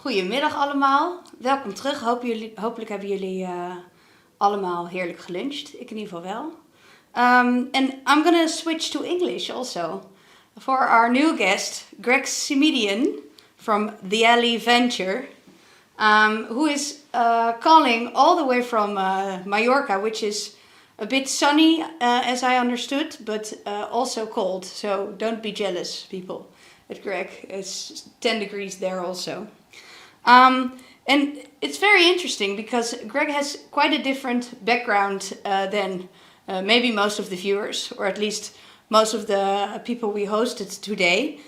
Goedemiddag allemaal. Welkom terug. Hopelijk hebben jullie allemaal heerlijk geluncht. Ik in ieder geval wel. And I'm gonna switch to English also for our new guest, Greg Simidian from the Alley Venture, who is calling all the way from Mallorca, which is a bit sunny, as I understood, but also cold. So don't be jealous, people. At Greg, it's 10 degrees there also. And it's very interesting because Greg has quite a different background than maybe most of the viewers, or at least most of the people we hosted today,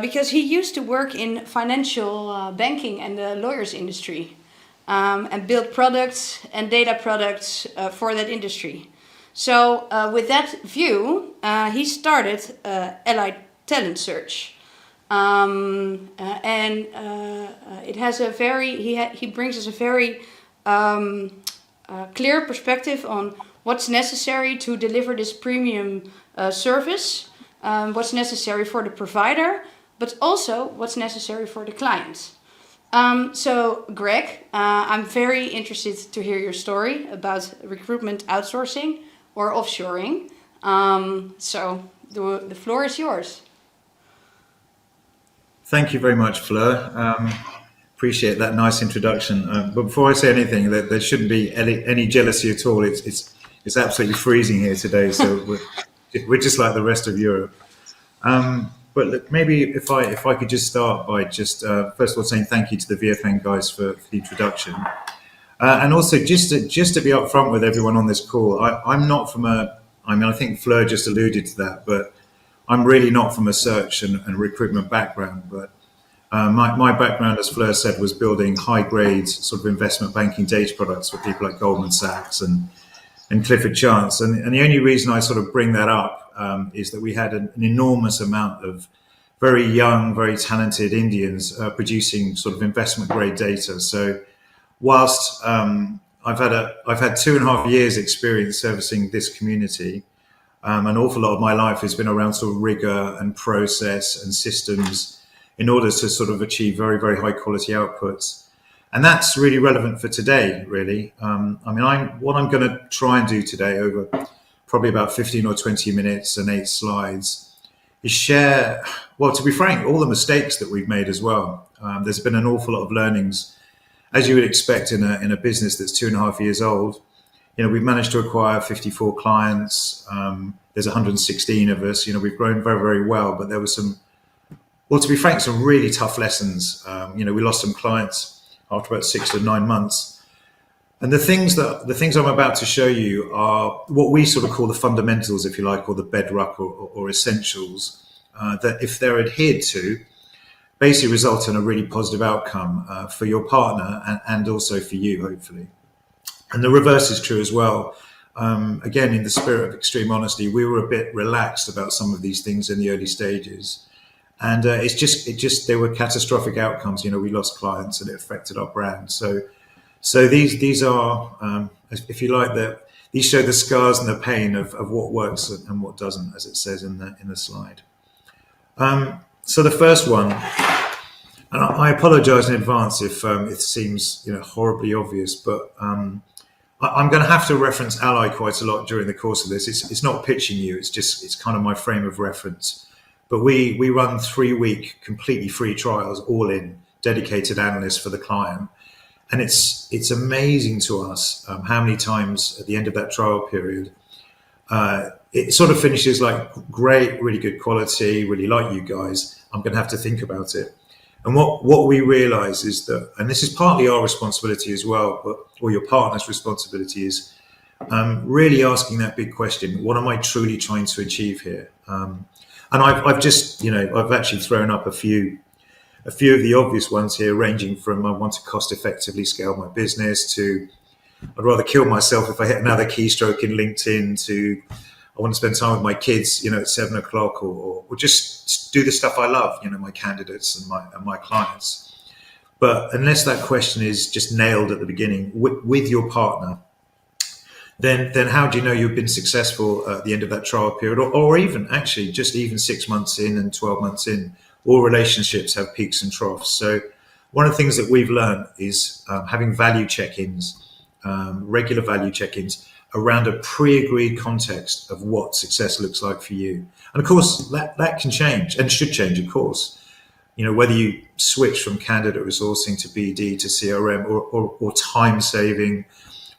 because he used to work in financial banking and the lawyers industry, and build products and data products for that industry. So with that view, he started Allied Talent Search. It has a very he brings us a very clear perspective on what's necessary to deliver this premium service, what's necessary for the provider, but also what's necessary for the client. So Greg, I'm very interested to hear your story about recruitment outsourcing or offshoring. So the floor is yours. Thank you very much, Fleur. Appreciate that nice introduction. But before I say anything, there shouldn't be any jealousy at all. It's absolutely freezing here today, so we're just like the rest of Europe. But look, maybe if I could just start by just first of all saying thank you to the VFN guys for the introduction, and also just to be upfront with everyone on this call. I'm not from I think Fleur just alluded to that, but I'm really not from a search and recruitment background, but my background, as Fleur said, was building high-grade sort of investment banking data products for people like Goldman Sachs and Clifford Chance. And the only reason I sort of bring that up is that we had an enormous amount of very young, very talented Indians producing sort of investment-grade data. So whilst I've had 2.5 years experience servicing this community, an awful lot of my life has been around sort of rigor and process and systems in order to sort of achieve very, very high quality outputs. And that's really relevant for today, really. What I'm going to try and do today over probably about 15 or 20 minutes and 8 slides is share, well, to be frank, all the mistakes that we've made as well. There's been an awful lot of learnings, as you would expect in a business that's 2.5 years old. You know, we've managed to acquire 54 clients. There's 116 of us. You know, we've grown very, very well. But there was some, well, to be frank, some really tough lessons. We lost some clients after about 6 to 9 months. And the things I'm about to show you are what we sort of call the fundamentals, if you like, or the bedrock or essentials that, if they're adhered to, basically result in a really positive outcome for your partner and also for you, hopefully. And the reverse is true as well. Again, in the spirit of extreme honesty, we were a bit relaxed about some of these things in the early stages. And they were catastrophic outcomes. You know, we lost clients and it affected our brand. So these are, if you like, these show the scars and the pain of what works and what doesn't, as it says in the slide. So the first one, and I apologize in advance if it seems, horribly obvious, but I'm going to have to reference Ally quite a lot during the course of this. It's not pitching you. It's kind of my frame of reference. But we run 3-week completely free trials, all in, dedicated analysts for the client. And it's amazing to us how many times at the end of that trial period, it sort of finishes like, great, really good quality, really like you guys. I'm going to have to think about it. And what we realize is that, and this is partly our responsibility as well, or your partner's responsibility, is really asking that big question: what am I truly trying to achieve here? And I've just, I've actually thrown up a few of the obvious ones here, ranging from I want to cost effectively scale my business to I'd rather kill myself if I hit another keystroke in LinkedIn to I want to spend time with my kids, at 7 o'clock or just do the stuff I love, my candidates and my clients. But unless that question is just nailed at the beginning with your partner, then how do you know you've been successful at the end of that trial period, or even actually just even 6 months in and 12 months in? All relationships have peaks and troughs. So one of the things that we've learned is having value check-ins, regular value check-ins around a pre-agreed context of what success looks like for you. And of course, that can change and should change, of course. Whether you switch from candidate resourcing to BD to CRM or time saving,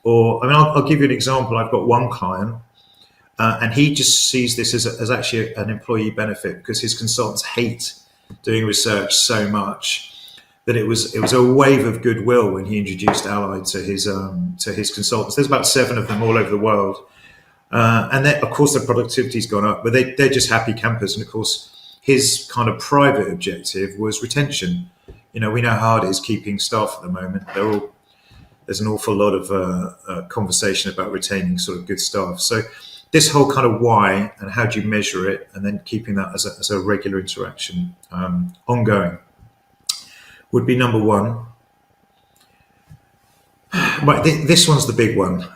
I'll give you an example. I've got one client, and he just sees this as actually an employee benefit because his consultants hate doing research so much that it was a wave of goodwill when he introduced Allied to his consultants. There's about 7 of them all over the world, and then of course their productivity's gone up, but they're just happy campers. And of course, his kind of private objective was retention. We know how hard it is keeping staff at the moment. There's an awful lot of conversation about retaining sort of good staff. So this whole kind of why and how do you measure it, and then keeping that as a regular interaction ongoing would be number one. Right, this one's the big one,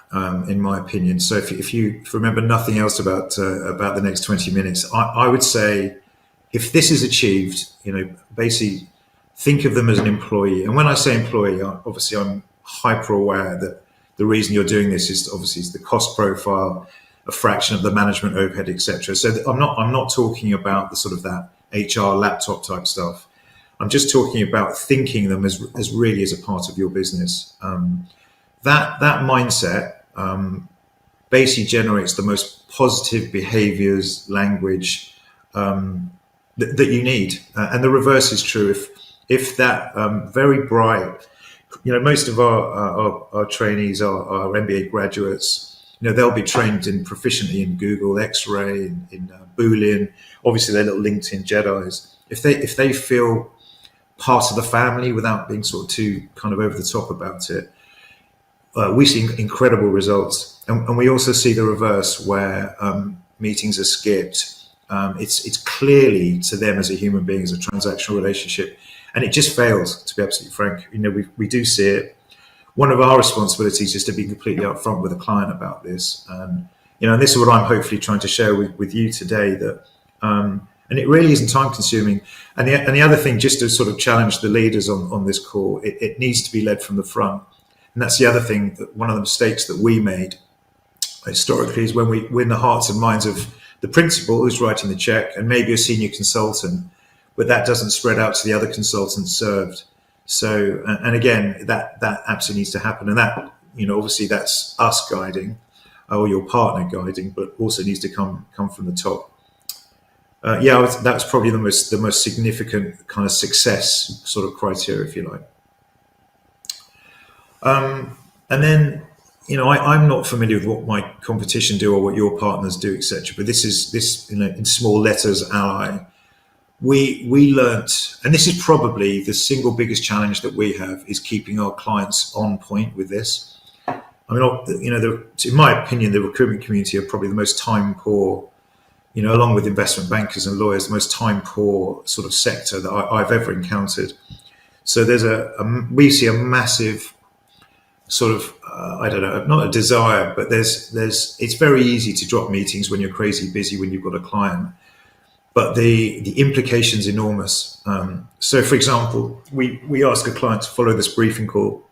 in my opinion. So if you remember nothing else about the next 20 minutes, I would say if this is achieved, basically think of them as an employee. And when I say employee, obviously I'm hyper aware that the reason you're doing this is obviously the cost profile, a fraction of the management overhead, etc. So I'm not talking about the sort of that HR laptop type stuff. I'm just talking about thinking them as really as a part of your business. That mindset basically generates the most positive behaviors, language that you need, and the reverse is true. If that very bright, most of our trainees are MBA graduates. They'll be trained proficiently in Google, X-Ray, in Boolean. Obviously, they're little LinkedIn Jedis. If they feel part of the family without being sort of too kind of over the top about it, we see incredible results. And we also see the reverse where meetings are skipped. It's clearly to them as a human being, as a transactional relationship, and it just fails, to be absolutely frank. We do see it. One of our responsibilities is to be completely upfront with a client about this. And this is what I'm hopefully trying to share with you today, that and it really isn't time consuming. And the other thing, just to sort of challenge the leaders on this call, it needs to be led from the front. And that's the other thing, that one of the mistakes that we made historically is when we win the hearts and minds of the principal who's writing the check and maybe a senior consultant, but that doesn't spread out to the other consultants served. So, and again, that absolutely needs to happen. And that, obviously that's us guiding, or your partner guiding, but also needs to come from the top. That's probably the most significant kind of success sort of criteria, if you like. And then, I'm not familiar with what my competition do or what your partners do, etc. But this in small letters, Ally. We learnt, and this is probably the single biggest challenge that we have, is keeping our clients on point with this. In my opinion, the recruitment community are probably the most time poor, along with investment bankers and lawyers, the most time poor sort of sector that I've ever encountered. So we see a massive sort of, I don't know, not a desire, but it's very easy to drop meetings when you're crazy busy, when you've got a client. But the implication's enormous. So, for example, we ask a client to follow this briefing call.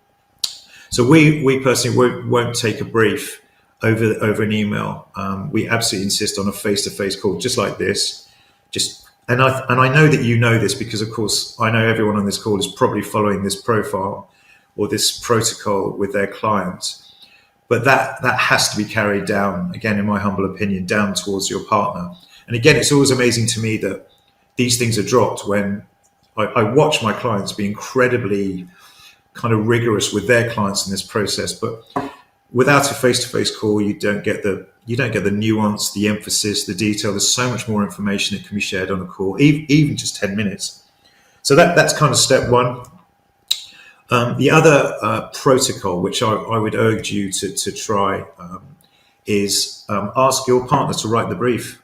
So we personally won't take a brief over an email. We absolutely insist on a face-to-face call, just like this. And I know that you know this because, of course, I know everyone on this call is probably following this profile or this protocol with their clients. But that has to be carried down, again, in my humble opinion, down towards your partner. And again, it's always amazing to me that these things are dropped when I watch my clients be incredibly kind of rigorous with their clients in this process. But without a face-to-face call, you don't get the nuance, the emphasis, the detail. There's so much more information that can be shared on a call, even just 10 minutes. So that's kind of step one. The other protocol, which I would urge you to try, is ask your partner to write the brief.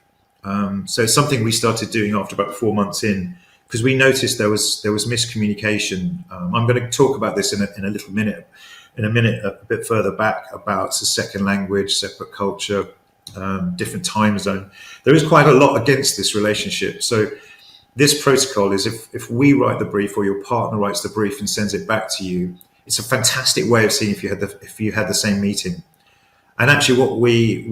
So it's something we started doing after about 4 months in, because we noticed there was miscommunication. I'm going to talk about this in a minute, a bit further back, about the second language, separate culture, different time zone. There is quite a lot against this relationship. So this protocol is if we write the brief or your partner writes the brief and sends it back to you, it's a fantastic way of seeing if you had the same meeting. And actually what we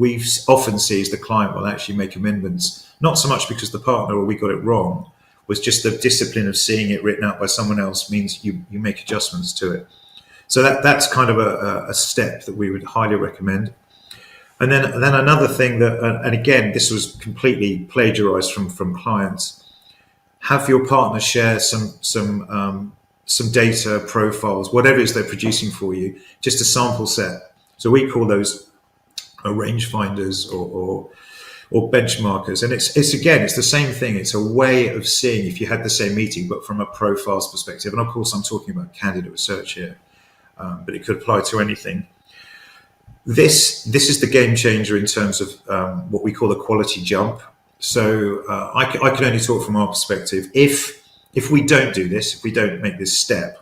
often see is the client will actually make amendments, not so much because the partner or we got it wrong, was just the discipline of seeing it written out by someone else means you make adjustments to it. So that's kind of a step that we would highly recommend. And then another thing that, and again, this was completely plagiarized from clients, have your partner share some data profiles, whatever it is they're producing for you, just a sample set. So we call those range finders or benchmarkers. And it's the same thing. It's a way of seeing if you had the same meeting, but from a profiles perspective. And of course, I'm talking about candidate research here, but it could apply to anything. This is the game changer in terms of what we call a quality jump. So I can only talk from our perspective. If we don't do this, if we don't make this step,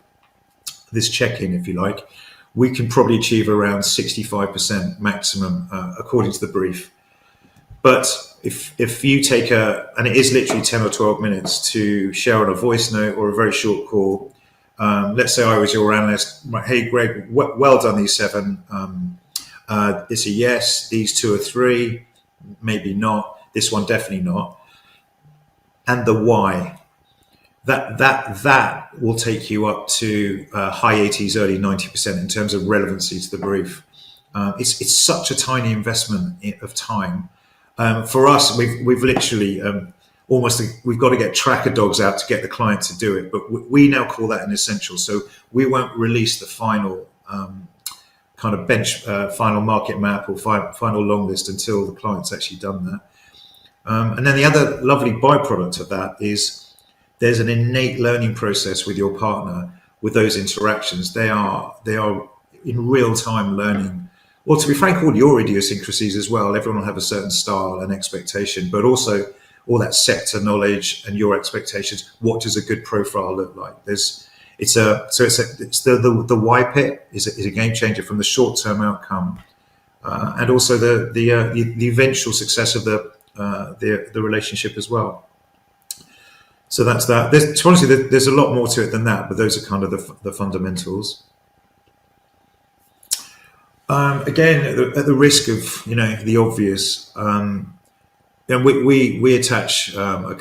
this check-in, if you like, we can probably achieve around 65% maximum according to the brief. But if you take and it is literally 10 or 12 minutes to share on a voice note or a very short call, let's say I was your analyst, hey Greg, well done these 7. It's a yes, these 2 or 3, maybe not, this one definitely not. And the why. That will take you up to high 80s, early 90% in terms of relevancy to the brief. It's such a tiny investment of time. For us, we've literally we've got to get tracker dogs out to get the client to do it, but we now call that an essential. So we won't release the final kind of final market map or final long list until the client's actually done that. And then the other lovely byproduct of that is there's an innate learning process with your partner with those interactions. They are in real time learning. Well, to be frank, all your idiosyncrasies as well. Everyone will have a certain style and expectation, but also all that sector knowledge and your expectations. What does a good profile look like? It's the why pit is a game changer from the short term outcome, and also the eventual success of the relationship as well. So that's that. There's a lot more to it than that, but those are kind of the fundamentals. Again, at the risk of the obvious, we attach a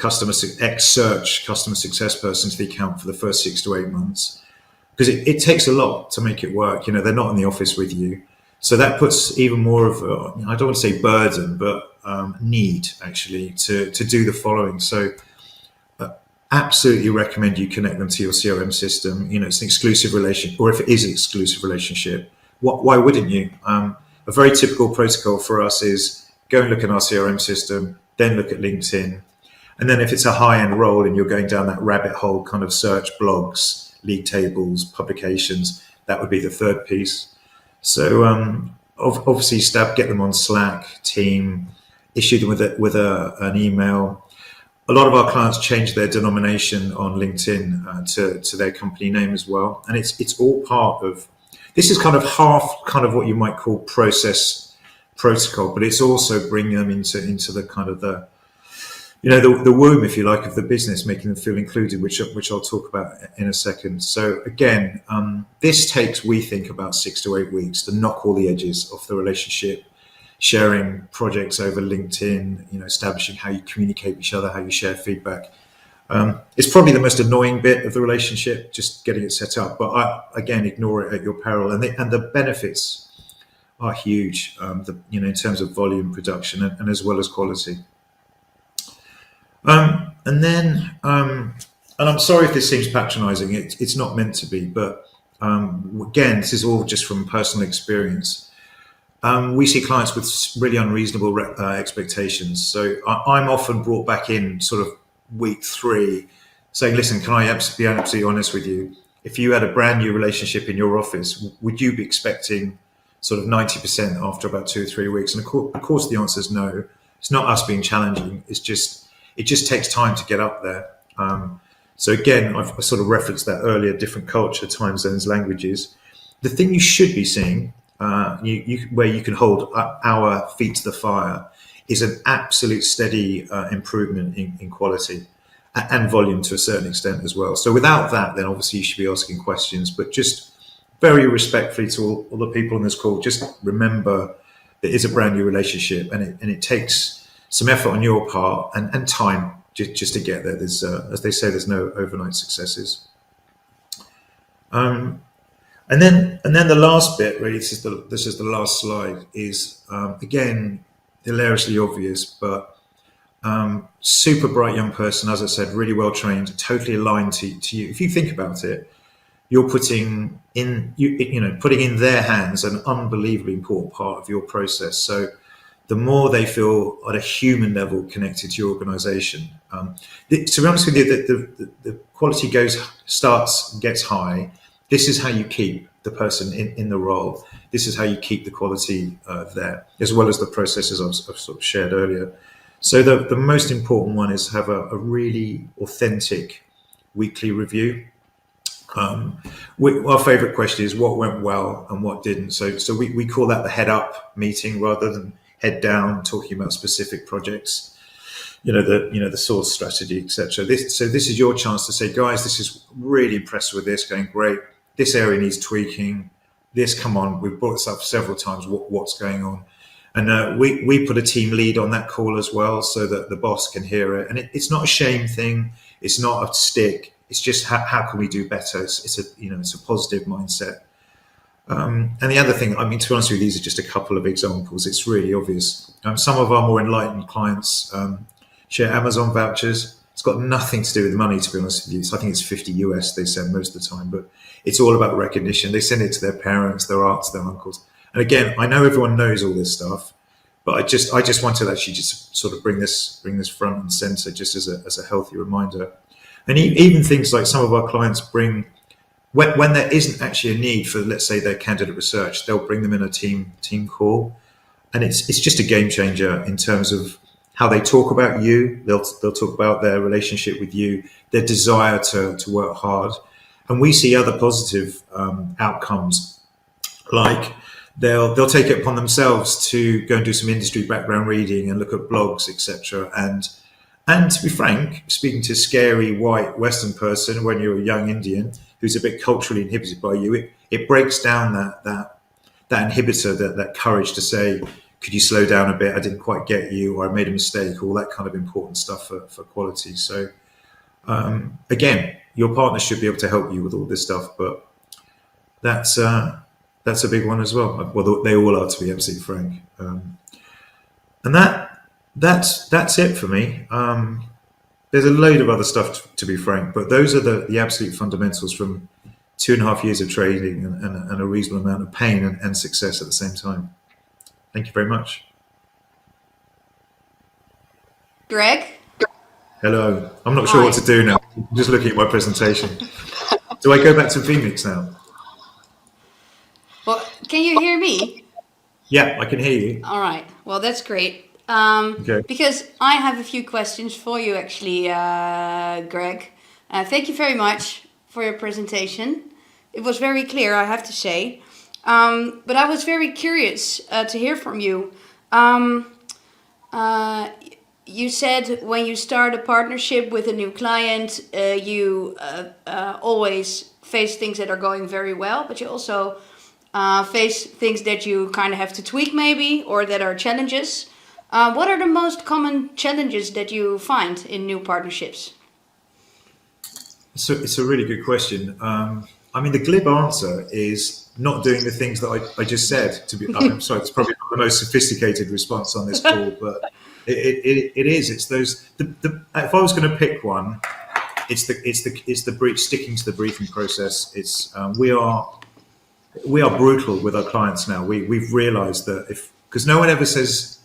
ex-search customer success person to the account for the first 6 to 8 months because it takes a lot to make it work. They're not in the office with you, so that puts even more of I don't want to say burden, but need actually to do the following. So absolutely recommend you connect them to your CRM system. It's an exclusive relation, or if it is an exclusive relationship, why wouldn't you? A very typical protocol for us is go and look at our CRM system, then look at LinkedIn. And then if it's a high-end role and you're going down that rabbit hole kind of search, blogs, league tables, publications, that would be the third piece. So obviously get them on Slack, Team, issue them with an email. A lot of our clients change their denomination on LinkedIn to their company name as well. And it's all part of, this is kind of half kind of what you might call process protocol, but it's also bringing them into the kind of the womb, if you like, of the business, making them feel included, which I'll talk about in a second. So again, this takes, we think, about 6 to 8 weeks to knock all the edges off the relationship, sharing projects over LinkedIn, establishing how you communicate with each other, how you share feedback. It's probably the most annoying bit of the relationship, just getting it set up. But again, ignore it at your peril. And the benefits are huge, in terms of volume, production, and as well as quality. And I'm sorry if this seems patronising. It's not meant to be, but again, this is all just from personal experience. We see clients with really unreasonable expectations. So I'm often brought back in sort of week 3 saying, listen, can I be absolutely honest with you? If you had a brand new relationship in your office, would you be expecting sort of 90% after about 2 or 3 weeks? And of course the answer is no. It's not us being challenging. It just takes time to get up there. So again, I've sort of referenced that earlier, different culture, time zones, languages. The thing you should be seeing, where you can hold our feet to the fire, is an absolute steady improvement in quality. and volume to a certain extent as well. So without that, then obviously you should be asking questions, but just very respectfully to all the people on this call, just remember it is a brand new relationship, and it takes some effort on your part and time just to get there. There's, as they say, there's no overnight successes. And then the last bit, really, this is the last slide, is again hilariously obvious, but super bright young person, as I said, really well trained, totally aligned to you. If you think about it, you're putting in putting in their hands an unbelievably important part of your process. So the more they feel at a human level connected to your organization, to be honest with you, the quality gets high. This is how you keep the person in the role. This is how you keep the quality there, as well as the processes I've sort of shared earlier. So the most important one is have a really authentic weekly review. Our favourite question is what went well and what didn't. So we call that the head up meeting rather than head down, talking about specific projects. The source strategy, etc. This is your chance to say, guys, this is really impressed with this, going great. This area needs tweaking. This, come on, we've brought this up several times. What's going on? And we put a team lead on that call as well, so that the boss can hear it. And it's not a shame thing. It's not a stick. It's just how can we do better? It's a positive mindset. And the other thing, I mean, to be honest with you, these are just a couple of examples. It's really obvious. Some of our more enlightened clients share Amazon vouchers. It's got nothing to do with money, to be honest with you. So I think it's 50 US they send most of the time, but it's all about recognition. They send it to their parents, their aunts, their uncles. And again, I know everyone knows all this stuff, but I just wanted to actually just sort of bring this front and center just as a healthy reminder. And even things like some of our clients bring, when there isn't actually a need for, let's say, their candidate research, they'll bring them in a team call, and it's just a game changer in terms of how they talk about you. They'll talk about their relationship with you, their desire to work hard, and we see other positive outcomes, like they'll take it upon themselves to go and do some industry background reading and look at blogs, etc. And to be frank, speaking to a scary white Western person when you're a young Indian who's a bit culturally inhibited by you, it breaks down that inhibitor, that courage to say, could you slow down a bit? I didn't quite get you, or I made a mistake, all that kind of important stuff for quality. So again, your partner should be able to help you with all this stuff, but that's a big one as well. Well, they all are, to be absolutely frank. And that's it for me. There's a load of other stuff, to be frank, but those are the absolute fundamentals from 2.5 years of trading and a reasonable amount of pain and success at the same time. Thank you very much. Greg? Hello. I'm not sure what to do now. I'm just looking at my presentation. Do I go back to Phoenix now? Well, can you hear me? Yeah, I can hear you. All right. Well, that's great. Okay. Because I have a few questions for you, actually, Greg. Thank you very much for your presentation. It was very clear, I have to say. But I was very curious to hear from you. You said when you start a partnership with a new client, you always face things that are going very well, but you also face things that you kind of have to tweak maybe, or that are challenges. What are the most common challenges that you find in new partnerships? So it's a really good question. I mean, the glib answer is not doing the things that I just said. I'm sorry, it's probably not the most sophisticated response on this call, but it is. It's those. If I was going to pick one, it's sticking to the briefing process. It's we are brutal with our clients now. We've realised that because no one ever says,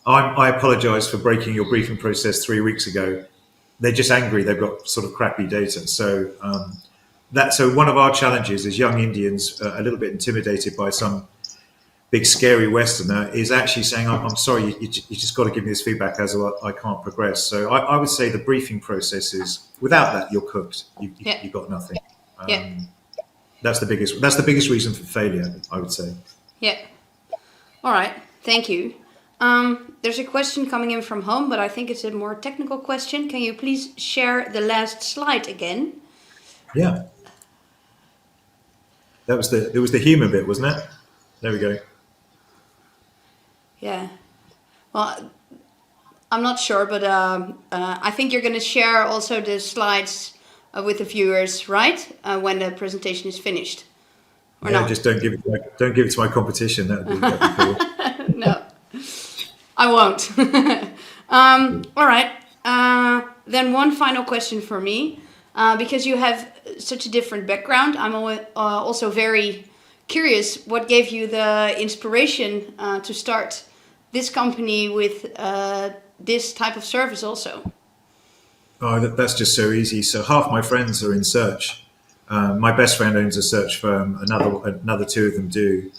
I apologise for breaking your briefing process 3 weeks ago. They're just angry. They've got sort of crappy data. So so one of our challenges as young Indians, a little bit intimidated by some big scary Westerner, is actually saying, I'm sorry, you just got to give me this feedback, as I can't progress. So I would say the briefing process is, without that, you're cooked. You've got nothing. That's the biggest reason for failure, I would say. Yeah. All right. Thank you. There's a question coming in from home, but I think it's a more technical question. Can you please share the last slide again? Yeah. It was the human bit, wasn't it? There we go. Yeah. Well, I'm not sure, but I think you're going to share also the slides with the viewers, right? When the presentation is finished. Or Yeah, not? just don't give it to my competition. That'd be cool. No, I won't. All right. Then one final question for me, because you have such a different background. I'm also very curious. What gave you the inspiration to start this company with this type of service also? Oh, that's just so easy. So half my friends are in search. My best friend owns a search firm. Another two of them do,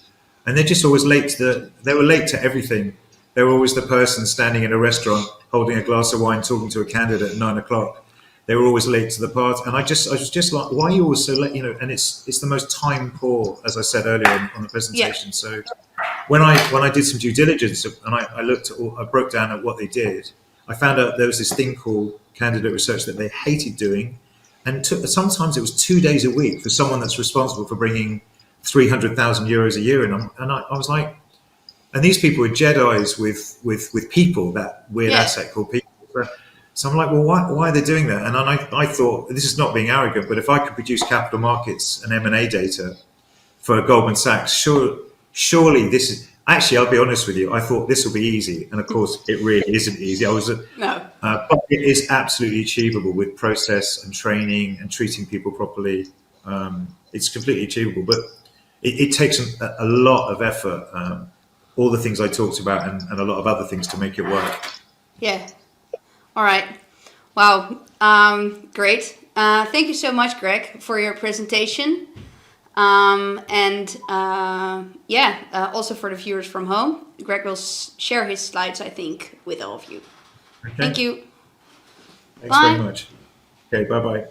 and they're just always late they were late to everything. They were always the person standing in a restaurant holding a glass of wine talking to a candidate at 9 o'clock. They were always late to the party, and I was just like, why are you always so late? You know, and it's the most time poor, as I said earlier on the presentation. Yeah. So when I did some due diligence and I broke down at what they did, I found out there was this thing called candidate research that they hated doing, and sometimes it was 2 days a week for someone that's responsible for bringing 300,000 euros a year in. And I was like, and these people were Jedi's with people, that weird Yeah. asset called people. So I'm like, well, why are they doing that? And I thought, this is not being arrogant, but if I could produce capital markets and M&A data for Goldman Sachs, surely this is, actually, I'll be honest with you, I thought this will be easy. And of course, it really isn't easy. No. But it is absolutely achievable with process and training and treating people properly. It's completely achievable, but it takes a lot of effort. All the things I talked about and a lot of other things to make it work. Yeah. All right. Wow. Great. Thank you so much, Greg, for your presentation. Also for the viewers from home. Greg will share his slides, I think, with all of you. Okay. Thank you. Thanks Bye. very much. Okay, bye-bye.